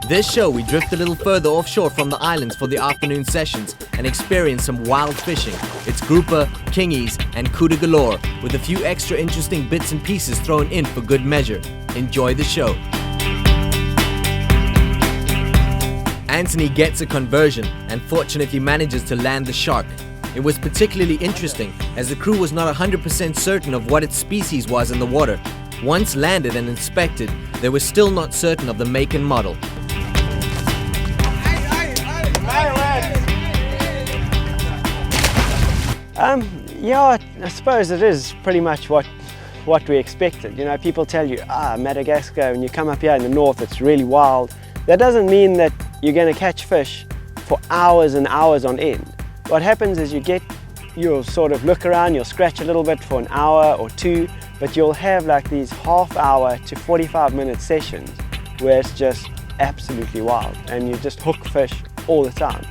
This show, we drift a little further offshore from the islands for the afternoon sessions and experience some wild fishing. It's grouper, kingies and Couta galore, with a few extra interesting bits and pieces thrown in for good measure. Enjoy the show. Anthony gets a conversion and fortunately manages to land the shark. It was particularly interesting as the crew was not 100% certain of what its species was in the water. Once landed and inspected, they were still not certain of the make and model. Yeah, I suppose it is pretty much what we expected. You know, people tell you, Madagascar, when you come up here in the north, it's really wild. That doesn't mean that you're going to catch fish for hours and hours on end. What happens is you'll sort of look around, you'll scratch a little bit for an hour or two, but you'll have like these half-hour to 45-minute sessions where it's just absolutely wild and you just hook fish all the time.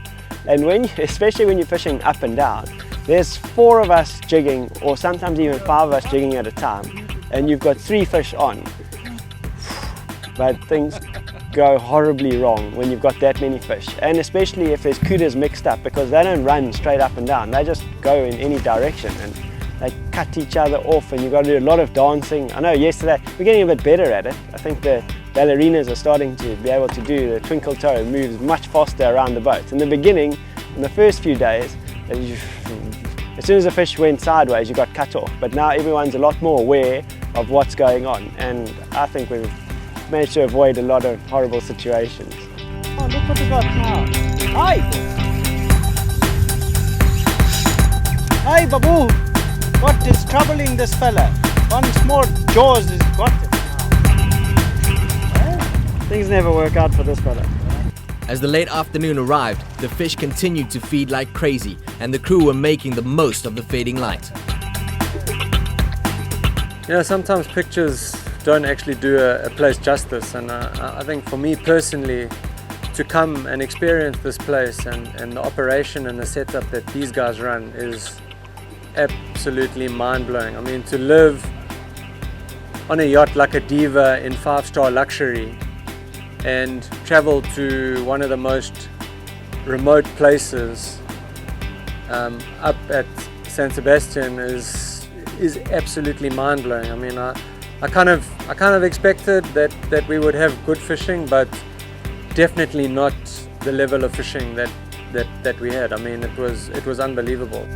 And especially when you're fishing up and down, there's 4 of us jigging, or sometimes even 5 of us jigging at a time, and you've got 3 fish on. But things go horribly wrong when you've got that many fish, and especially if there's coutas mixed up, because they don't run straight up and down, they just go in any direction and they cut each other off, and you've got to do a lot of dancing. I know yesterday, we're getting a bit better at it. I think the ballerinas are starting to be able to do the twinkle toe moves much faster around the boat. In the beginning, in the first few days, as soon as the fish went sideways, you got cut off. But now everyone's a lot more aware of what's going on, and I think we've managed to avoid a lot of horrible situations. Oh, look what we got now. Hi! Hi, Babu! What is troubling this fella? Once more jaws has got it now. Things never work out for this fella. As the late afternoon arrived, the fish continued to feed like crazy, and the crew were making the most of the fading light. You know, sometimes pictures don't actually do a place justice, and I think for me personally, to come and experience this place and the operation and the setup that these guys run is absolutely mind-blowing. I mean, to live on a yacht like a Diva in 5-star luxury and travel to one of the most remote places up at San Sebastian is absolutely mind-blowing. I mean, I kind of expected that we would have good fishing, but definitely not the level of fishing that we had. I mean, it was unbelievable.